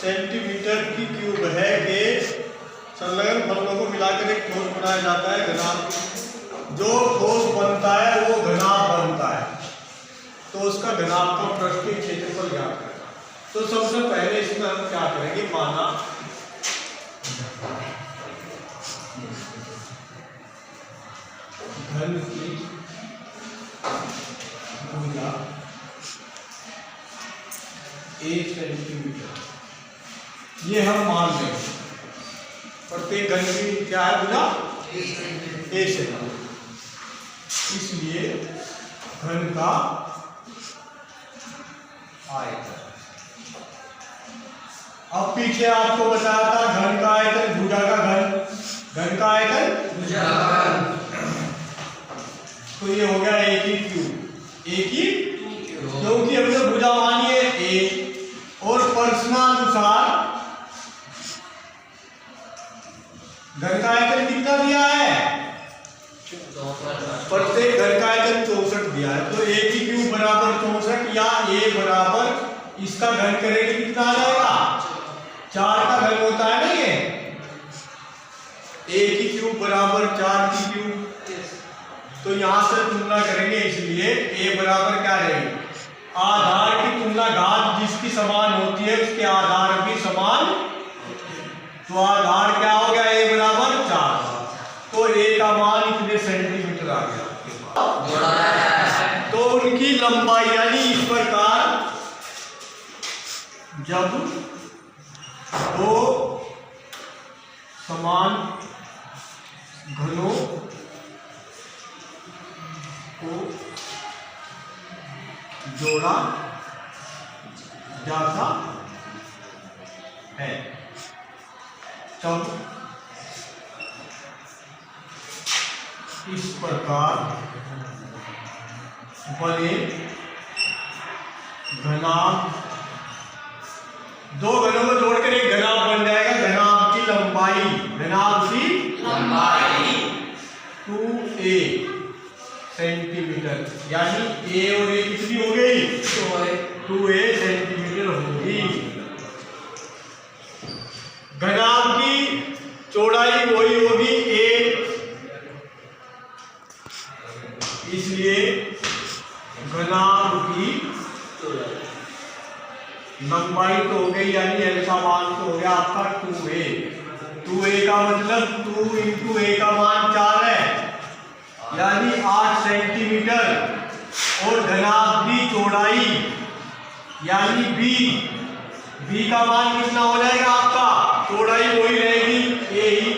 Centimetre की cube है कि संलग्न फलकों को मिलाकर एक ठोस बनाया जाता है घनाभ। जो ठोस बनता है वो घनाभ बनता है, तो उसका घनाभ का पृष्ठीय क्षेत्रफल ज्ञात करना। तो सबसे पहले इसमें हम क्या करेंगे, माना घन की भुजा 1 सेंटीमीटर, ये हम मान लें। प्रत्येक घन की क्या है भुजा 1 सेंटीमीटर, इसलिए घन का आयतन। अब पीछे आपको बताया था घन का आयतन भुजा का घन का आयतन भुजा का घन, तो ये हो गया एक ही क्यूब, एक ही क्योंकि हमने भुजा मानी है ए, और प्रश्नानुसार घन का आयतन कितना दिया है, प्रत्येक घन का आयतन 64 दिया है। तो ए की क्यूब बराबर 64 या ए बराबर इसका घन करेंगे कितना आ जाएगा, 4 का घन होता है ना ये, ए की क्यूब बराबर 4 की क्यूब। तो यहां से तुलना करेंगे, इसलिए ए बराबर क्या रहेगी, आधार की तुलना घात जिसकी समान होती है उसके आधार भी समान। तो आधार क्या हो गया, ए बराबर 4, तो ए का मान इतने सेंटीमीटर आ गया। तो उनकी लंबाई यानी इस प्रकार जब दो समान घनों को जोड़ा जाता है तब इस प्रकार बने घनाभ, दो घनों को जोड़कर एक घनाभ बन जाएगा। घनाभ की लंबाई 2a सेंटीमीटर, यानी ए और ए कितनी हो गई, 2a सेंटीमीटर होगी। घनाभ की चौड़ाई वही होगी a, इसलिए घनाभ की लंबाई तो हो गई, यानी एल का मान तो हो गया आपका 2a। 2a का मतलब 2 इंटू a का मान 4 है, यानी 8 सेंटीमीटर। और घनाभ की चौड़ाई यानी b का मान कितना हो जाएगा आपका, चौड़ाई वही रहेगी a ही,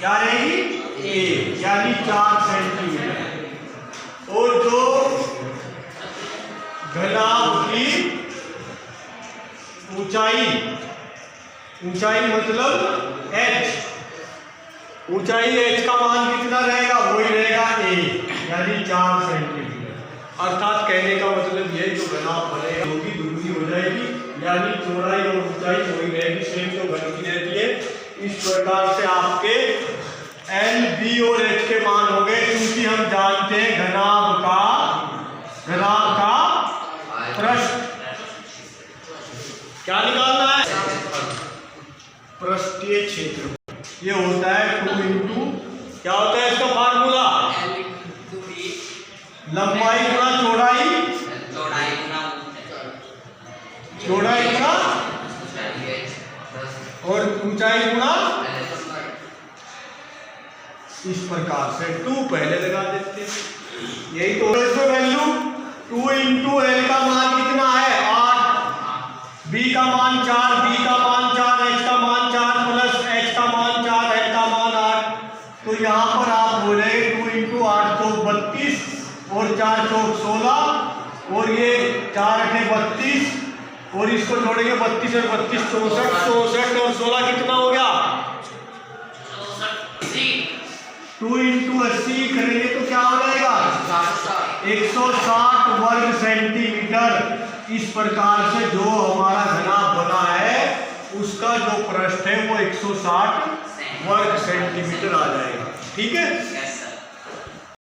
क्या रहेगी a, यानी 4 सेंटीमीटर। और जो घनाभ की ऊंचाई मतलब h, ऊंचाई h का मान कितना रहेगा, वही रहेगा a, यानी 4 सेंटीमीटर। अर्थात कहने का मतलब यह जो घनाभ बनेगा होगी दुगनी हो जाएगी, यानी चौड़ाई और ऊंचाई वही रहेगी, सेम जो घन की रहती है। इस प्रकार से आपके L, B और H के मान हो गए, क्योंकि हम जानते हैं घनाभ का पृष्ठ क्या निकालना है, पृष्ठीय क्षेत्र। ये होता है 2 इंटू क्या होता है इसका फार्मूला, लंबाई गुना चौड़ाई गुना और ऊंचाई गुना, इस प्रकार से 2 पहले लगा देते हैं। यही तो इसमें वैल्यू 2 इंटू एल का मान कितना है 8, बी का मान 4, बी का मान 4, एच का मान 4 प्लस एच का मान 4, एल का मान 8। तो यहाँ पर आप बोलेंगे 2 इंटू 8 तो 32 और 4 चौक 16 और ये 4 8 32 और इसको जोड़ेंगे 32 और 32 64, 64 और 16 कितना हो गया 2 इंटू 80 करेंगे तो क्या हो जाएगा 160 वर्ग सेंटीमीटर। इस प्रकार से जो हमारा घनाभ बना है उसका जो पृष्ठ है वो 160 वर्ग सेंटीमीटर आ जाएगा। ठीक है।